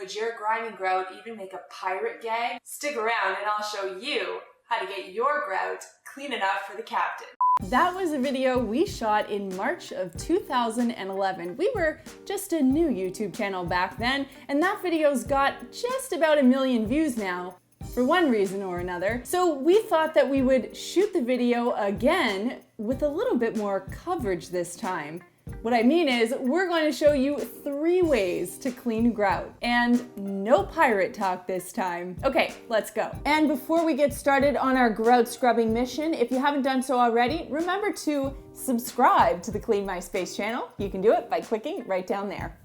Would your grinding grout even make a pirate gag? Stick around and I'll show you how to get your grout clean enough for the captain. That was a video we shot in March of 2011. We were just a new YouTube channel back then, and that video's got just about 1 million views now, for one reason or another. So we thought that we would shoot the video again with a little bit more coverage this time. What I mean is, we're going to show you 3 ways to clean grout. And no pirate talk this time. Okay, let's go. And before we get started on our grout scrubbing mission, if you haven't done so already, remember to subscribe to the Clean My Space channel. You can do it by clicking right down there.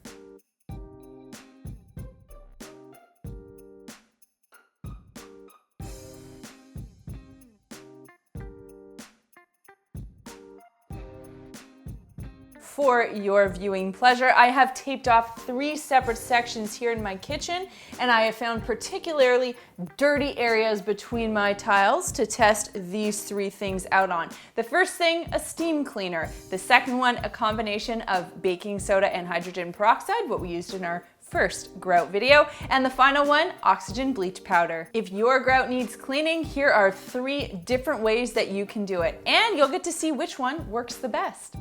For your viewing pleasure, I have taped off 3 separate sections here in my kitchen, and I have found particularly dirty areas between my tiles to test these 3 things out on. The first thing, a steam cleaner. The second one, a combination of baking soda and hydrogen peroxide, what we used in our first grout video. And the final one, oxygen bleach powder. If your grout needs cleaning, here are 3 different ways that you can do it, and you'll get to see which one works the best.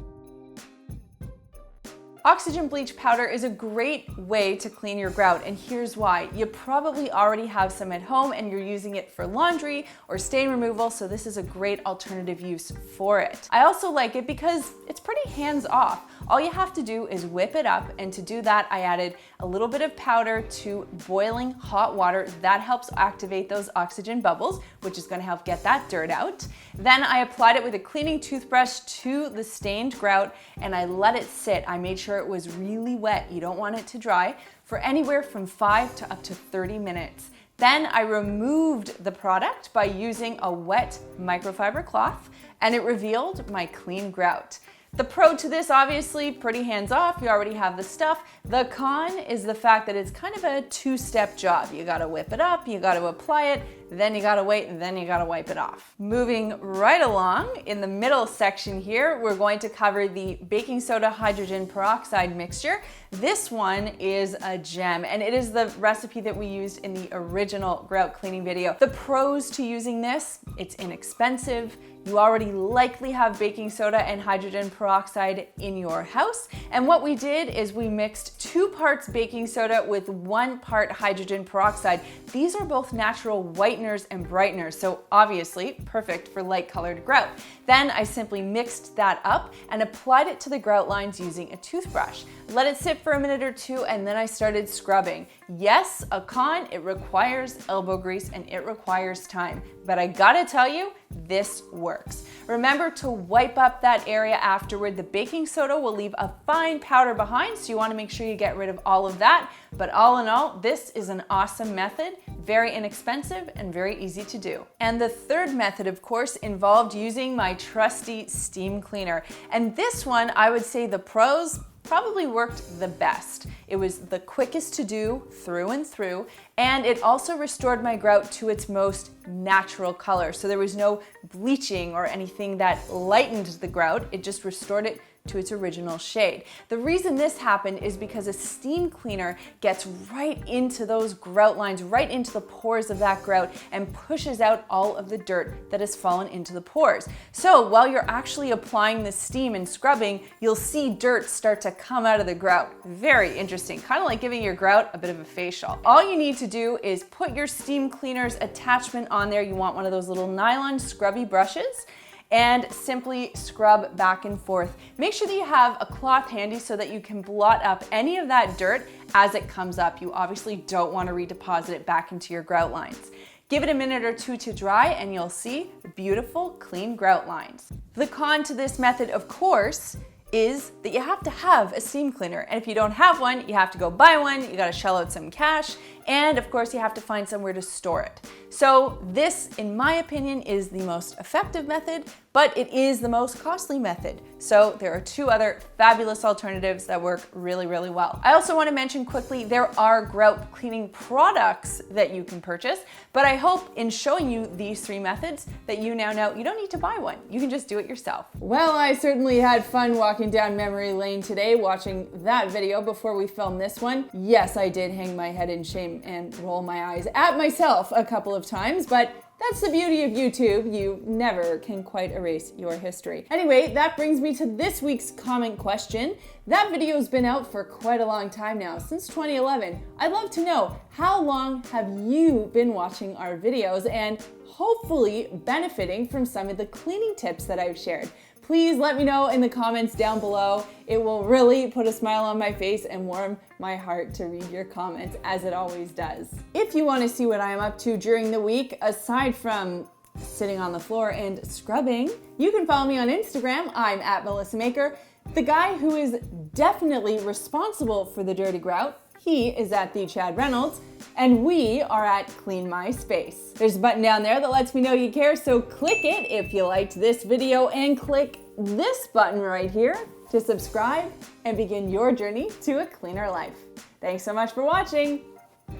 Oxygen bleach powder is a great way to clean your grout, and here's why. You probably already have some at home and you're using it for laundry or stain removal, so this is a great alternative use for it. I also like it because it's pretty hands-off. All you have to do is whip it up, and to do that, I added a little bit of powder to boiling hot water. That helps activate those oxygen bubbles, which is going to help get that dirt out. Then I applied it with a cleaning toothbrush to the stained grout, and I let it sit. I made sure it was really wet. You don't want it to dry, for anywhere from 5 to up to 30 minutes. Then I removed the product by using a wet microfiber cloth, and it revealed my clean grout. The pro to this, obviously, pretty hands-off. You already have the stuff. The con is the fact that it's kind of a 2-step job. You gotta whip it up, you gotta apply it, then you gotta wait, and then you gotta wipe it off. Moving right along, in the middle section here, we're going to cover the baking soda hydrogen peroxide mixture. This one is a gem, and it is the recipe that we used in the original grout cleaning video. The pros to using this, it's inexpensive. You already likely have baking soda and hydrogen peroxide in your house. And what we did is we mixed 2 parts baking soda with 1 part hydrogen peroxide. These are both natural whiteners and brighteners, so obviously perfect for light colored grout. Then I simply mixed that up and applied it to the grout lines using a toothbrush. Let it sit for a minute or 2, and then I started scrubbing. Yes, a con, it requires elbow grease and it requires time, but I gotta tell you, this works. Remember to wipe up that area afterward. The baking soda will leave a fine powder behind, so you want to make sure you get rid of all of that. But all in all, this is an awesome method, very inexpensive and very easy to do. And the third method, of course, involved using my trusty steam cleaner. And this one, I would say the pros probably worked the best. It was the quickest to do through and through, and it also restored my grout to its most natural color. So there was no bleaching or anything that lightened the grout, it just restored it to its original shade. The reason this happened is because a steam cleaner gets right into those grout lines, right into the pores of that grout, and pushes out all of the dirt that has fallen into the pores. So while you're actually applying the steam and scrubbing, you'll see dirt start to come out of the grout. Very interesting, kind of like giving your grout a bit of a facial. All you need to do is put your steam cleaner's attachment on there. You want one of those little nylon scrubby brushes, and simply scrub back and forth. Make sure that you have a cloth handy so that you can blot up any of that dirt as it comes up. You obviously don't want to redeposit it back into your grout lines. Give it a minute or 2 to dry and you'll see beautiful, clean grout lines. The con to this method, of course, is that you have to have a steam cleaner. And if you don't have one, you have to go buy one, you gotta shell out some cash, and of course you have to find somewhere to store it. So this, in my opinion, is the most effective method, but it is the most costly method. So there are two other fabulous alternatives that work really, really well. I also want to mention quickly, there are grout cleaning products that you can purchase, but I hope in showing you these three methods that you now know you don't need to buy one. You can just do it yourself. Well, I certainly had fun walking down memory lane today, watching that video before we filmed this one. Yes, I did hang my head in shame and roll my eyes at myself a couple of times, but that's the beauty of YouTube. You never can quite erase your history. Anyway, that brings me to this week's comment question. That video's been out for quite a long time now, since 2011. I'd love to know, how long have you been watching our videos and hopefully benefiting from some of the cleaning tips that I've shared? Please let me know in the comments down below. It will really put a smile on my face and warm my heart to read your comments, as it always does. If you want to see what I am up to during the week, aside from sitting on the floor and scrubbing, you can follow me on Instagram. I'm at Melissa Maker. The guy who is definitely responsible for the dirty grout, he is at the Chad Reynolds, and we are at Clean My Space. There's a button down there that lets me know you care, so click it if you liked this video, and click this button right here to subscribe and begin your journey to a cleaner life. Thanks so much for watching,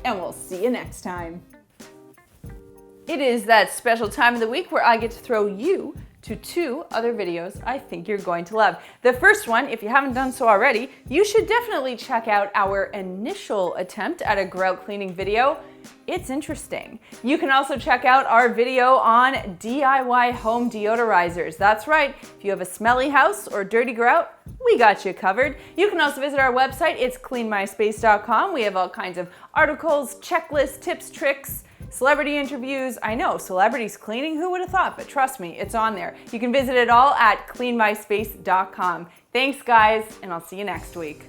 and we'll see you next time. It is that special time of the week where I get to throw you to two other videos I think you're going to love. The first one, if you haven't done so already, you should definitely check out our initial attempt at a grout cleaning video. It's interesting. You can also check out our video on DIY home deodorizers. That's right, if you have a smelly house or dirty grout, we got you covered. You can also visit our website, it's cleanmyspace.com. We have all kinds of articles, checklists, tips, tricks, celebrity interviews. I know, celebrities cleaning, who would have thought? But trust me, it's on there. You can visit it all at cleanmyspace.com. Thanks guys, and I'll see you next week.